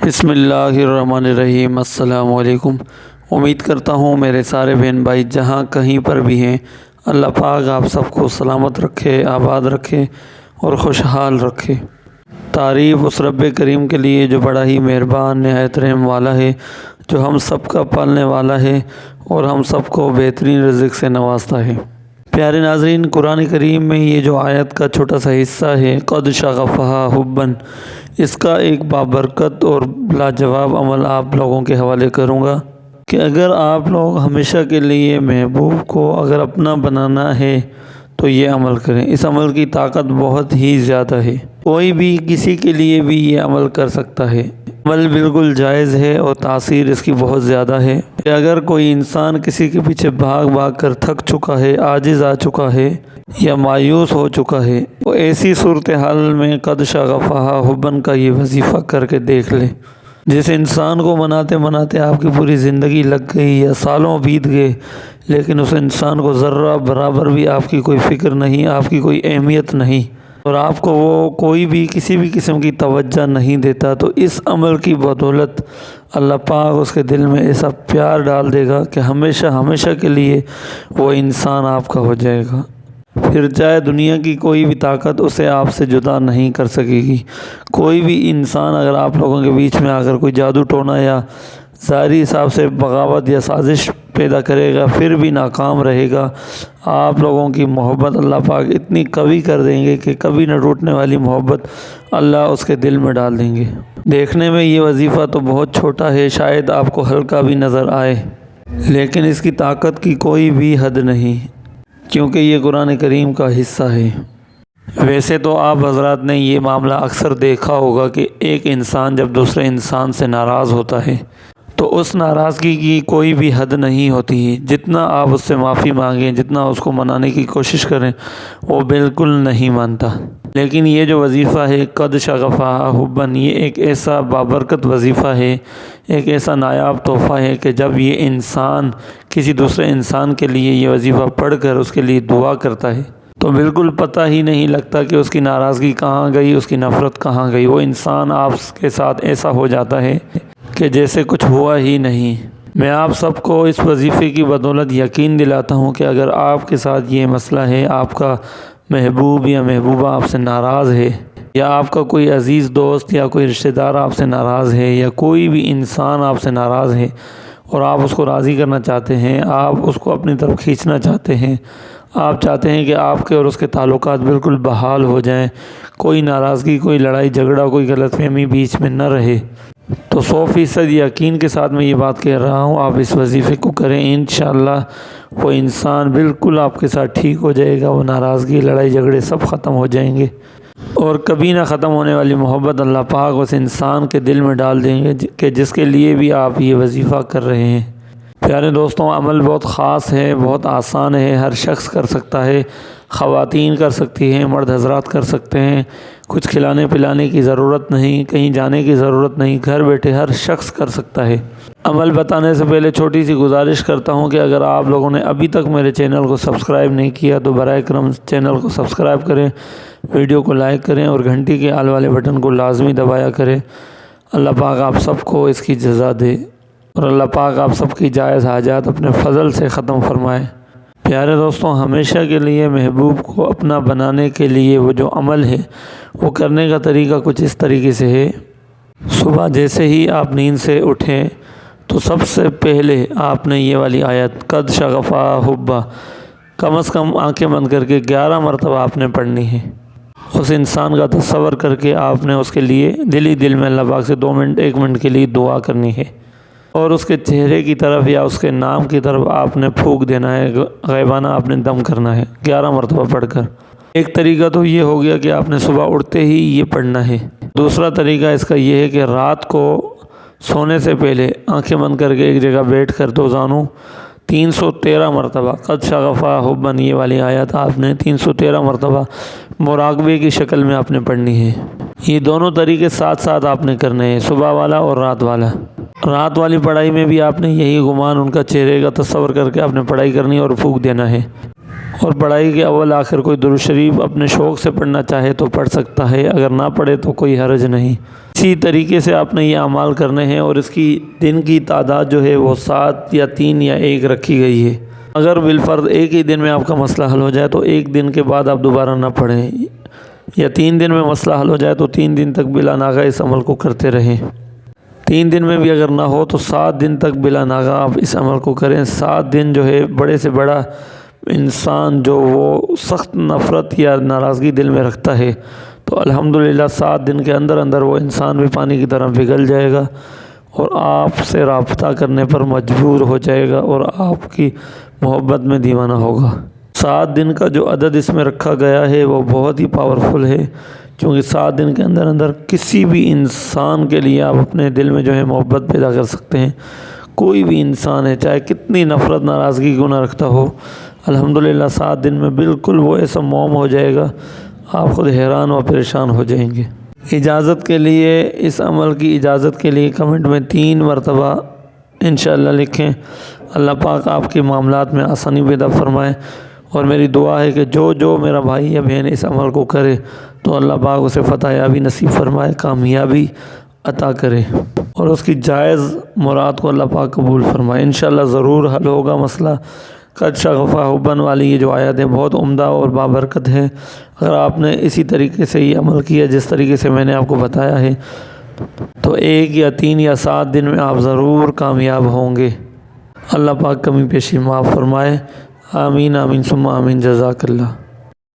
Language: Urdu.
بسم اللہ الرحمن الرحیم۔ السلام علیکم۔ امید کرتا ہوں میرے سارے بہن بھائی جہاں کہیں پر بھی ہیں، اللہ پاک آپ سب کو سلامت رکھے، آباد رکھے اور خوشحال رکھے۔ تعریف اس رب کریم کے لیے جو بڑا ہی مہربان، نہایت رحم والا ہے، جو ہم سب کا پالنے والا ہے اور ہم سب کو بہترین رزق سے نوازتا ہے۔ پیارے ناظرین، قرآن کریم میں یہ جو آیت کا چھوٹا سا حصہ ہے قد شغفہا حباً، اس کا ایک بابرکت اور لاجواب عمل آپ لوگوں کے حوالے کروں گا کہ اگر آپ لوگ ہمیشہ کے لیے محبوب کو اگر اپنا بنانا ہے تو یہ عمل کریں۔ اس عمل کی طاقت بہت ہی زیادہ ہے، کوئی بھی کسی کے لیے بھی یہ عمل کر سکتا ہے۔ عمل بالکل جائز ہے اور تاثیر اس کی بہت زیادہ ہے کہ اگر کوئی انسان کسی کے پیچھے بھاگ بھاگ کر تھک چکا ہے، عاجز آ چکا ہے یا مایوس ہو چکا ہے، وہ ایسی صورتحال میں قد شغفہا حباً کا یہ وظیفہ کر کے دیکھ لے۔ جس انسان کو مناتے مناتے آپ کی پوری زندگی لگ گئی یا سالوں بیت گئے، لیکن اس انسان کو ذرہ برابر بھی آپ کی کوئی فکر نہیں، آپ کی کوئی اہمیت نہیں اور آپ کو وہ کوئی بھی کسی بھی قسم کی توجہ نہیں دیتا، تو اس عمل کی بدولت اللہ پاک اس کے دل میں ایسا پیار ڈال دے گا کہ ہمیشہ ہمیشہ کے لیے وہ انسان آپ کا ہو جائے گا۔ پھر چاہے دنیا کی کوئی بھی طاقت اسے آپ سے جدا نہیں کر سکے گی۔ کوئی بھی انسان اگر آپ لوگوں کے بیچ میں آ کر کوئی جادو ٹونا یا ظاہری حساب سے بغاوت یا سازش پیدا کرے گا، پھر بھی ناکام رہے گا۔ آپ لوگوں کی محبت اللہ پاک اتنی قوی کر دیں گے کہ کبھی نہ ٹوٹنے والی محبت اللہ اس کے دل میں ڈال دیں گے۔ دیکھنے میں یہ وظیفہ تو بہت چھوٹا ہے، شاید آپ کو ہلکا بھی نظر آئے، لیکن اس کی طاقت کی کوئی بھی حد نہیں، کیونکہ یہ قرآن کریم کا حصہ ہے۔ ویسے تو آپ حضرات نے یہ معاملہ اکثر دیکھا ہوگا کہ ایک انسان جب دوسرے انسان سے ناراض ہوتا ہے تو اس ناراضگی کی کوئی بھی حد نہیں ہوتی، جتنا آپ اس سے معافی مانگیں، جتنا اس کو منانے کی کوشش کریں، وہ بالکل نہیں مانتا۔ لیکن یہ جو وظیفہ ہے قد شغفہا حباً، یہ ایک ایسا بابرکت وظیفہ ہے، ایک ایسا نایاب تحفہ ہے کہ جب یہ انسان کسی دوسرے انسان کے لیے یہ وظیفہ پڑھ کر اس کے لیے دعا کرتا ہے تو بالکل پتہ ہی نہیں لگتا کہ اس کی ناراضگی کہاں گئی، اس کی نفرت کہاں گئی۔ وہ انسان آپ کے ساتھ ایسا ہو جاتا ہے کہ جیسے کچھ ہوا ہی نہیں۔ میں آپ سب کو اس وظیفے کی بدولت یقین دلاتا ہوں کہ اگر آپ کے ساتھ یہ مسئلہ ہے، آپ کا محبوب یا محبوبہ آپ سے ناراض ہے، یا آپ کا کوئی عزیز دوست یا کوئی رشتہ دار آپ سے ناراض ہے، یا کوئی بھی انسان آپ سے ناراض ہے اور آپ اس کو راضی کرنا چاہتے ہیں، آپ اس کو اپنی طرف کھینچنا چاہتے ہیں، آپ چاہتے ہیں کہ آپ کے اور اس کے تعلقات بالکل بحال ہو جائیں، کوئی ناراضگی، کوئی لڑائی جھگڑا، کوئی غلط فہمی بیچ میں نہ رہے، تو 100% یقین کے ساتھ میں یہ بات کہہ رہا ہوں، آپ اس وظیفے کو کریں، انشاءاللہ وہ انسان بالکل آپ کے ساتھ ٹھیک ہو جائے گا، وہ ناراضگی، لڑائی جھگڑے سب ختم ہو جائیں گے اور کبھی نہ ختم ہونے والی محبت اللہ پاک اس انسان کے دل میں ڈال دیں گے کہ جس کے لیے بھی آپ یہ وظیفہ کر رہے ہیں۔ پیارے دوستوں، عمل بہت خاص ہے، بہت آسان ہے، ہر شخص کر سکتا ہے، خواتین کر سکتی ہیں، مرد حضرات کر سکتے ہیں، کچھ کھلانے پلانے کی ضرورت نہیں، کہیں جانے کی ضرورت نہیں، گھر بیٹھے ہر شخص کر سکتا ہے۔ عمل بتانے سے پہلے چھوٹی سی گزارش کرتا ہوں کہ اگر آپ لوگوں نے ابھی تک میرے چینل کو سبسکرائب نہیں کیا تو برائے کرم چینل کو سبسکرائب کریں، ویڈیو کو لائک کریں اور گھنٹی کے آل والے بٹن کو لازمی دبایا کریں۔ اللہ پاک آپ سب کو اس کی جزا دے اور اللہ پاک آپ سب کی جائز حاجات اپنے فضل سے ختم فرمائے۔ پیارے دوستوں، ہمیشہ کے لیے محبوب کو اپنا بنانے کے لیے وہ جو عمل ہے وہ کرنے کا طریقہ کچھ اس طریقے سے ہے۔ صبح جیسے ہی آپ نیند سے اٹھیں تو سب سے پہلے آپ نے یہ والی آیت قد شغفہا حباً کم از کم آنکھیں بند کر کے 11 مرتبہ آپ نے پڑھنی ہے۔ اس انسان کا تصور کر کے آپ نے اس کے لیے دل ہی دل میں اللہ پاک سے 2 منٹ 1 منٹ کے لیے دعا کرنی ہے اور اس کے چہرے کی طرف یا اس کے نام کی طرف آپ نے پھونک دینا ہے، غیبانہ آپ نے دم کرنا ہے 11 مرتبہ پڑھ کر۔ ایک طریقہ تو یہ ہو گیا کہ آپ نے صبح اٹھتے ہی یہ پڑھنا ہے۔ دوسرا طریقہ اس کا یہ ہے کہ رات کو سونے سے پہلے آنکھیں بند کر کے ایک جگہ بیٹھ کر دو زانوں 313 مرتبہ قد شغفہا حباً یہ والی آیت آپ نے 313 مرتبہ مراقبے کی شکل میں آپ نے پڑھنی ہے۔ یہ دونوں طریقے ساتھ ساتھ آپ نے کرنے ہیں، صبح والا اور رات والا۔ رات والی پڑھائی میں بھی آپ نے یہی گمان ان کا چہرے کا تصور کر کے آپ نے پڑھائی کرنی اور پھونک دینا ہے، اور پڑھائی کے اول آخر کوئی درود شریف اپنے شوق سے پڑھنا چاہے تو پڑھ سکتا ہے، اگر نہ پڑھے تو کوئی حرج نہیں۔ اسی طریقے سے آپ نے یہ اعمال کرنے ہیں، اور اس کی دن کی تعداد جو ہے وہ 7 یا 3 یا 1 رکھی گئی ہے۔ اگر بالفرض ایک ہی دن میں آپ کا مسئلہ حل ہو جائے تو 1 دن کے بعد آپ دوبارہ نہ پڑھیں، یا 3 دن میں مسئلہ حل ہو جائے تو 3 دن تک بلا ناغہ اس عمل کو کرتے رہیں۔ 3 دن میں بھی اگر نہ ہو تو 7 دن تک بلا ناغہ آپ اس عمل کو کریں۔ 7 دن جو ہے بڑے سے بڑا انسان جو وہ سخت نفرت یا ناراضگی دل میں رکھتا ہے تو الحمدللہ 7 دن کے اندر اندر وہ انسان بھی پانی کی طرح پگھل جائے گا اور آپ سے رابطہ کرنے پر مجبور ہو جائے گا اور آپ کی محبت میں دیوانہ ہوگا۔ 7 دن کا جو عدد اس میں رکھا گیا ہے وہ بہت ہی پاورفل ہے، کیونکہ 7 دن کے اندر اندر کسی بھی انسان کے لیے آپ اپنے دل میں جو ہے محبت پیدا کر سکتے ہیں۔ کوئی بھی انسان ہے چاہے کتنی نفرت ناراضگی کیوں نہ رکھتا ہو، الحمدللہ 7 دن میں بالکل وہ ایسا موم ہو جائے گا، آپ خود حیران و پریشان ہو جائیں گے۔ اجازت کے لیے، اس عمل کی اجازت کے لیے کمنٹ میں 3 مرتبہ انشاءاللہ لکھیں۔ اللہ پاک آپ کے معاملات میں آسانی پیدا فرمائے، اور میری دعا ہے کہ جو میرا بھائی یا بہن اس عمل کو کرے تو اللہ پاک اسے فتح یابی نصیب فرمائے، کامیابی عطا کرے، اور اس کی جائز مراد کو اللہ پاک قبول فرمائے۔ انشاءاللہ ضرور حل ہوگا مسئلہ۔ قد شغف حباً والی یہ جو آیت ہے بہت عمدہ اور بابرکت ہے۔ اگر آپ نے اسی طریقے سے یہ عمل کیا جس طریقے سے میں نے آپ کو بتایا ہے تو 1 یا 3 یا 7 دن میں آپ ضرور کامیاب ہوں گے۔ اللہ پاک کمی پیشی معاف فرمائے۔ آمین آمین ثم آمین۔ جزاک اللہ۔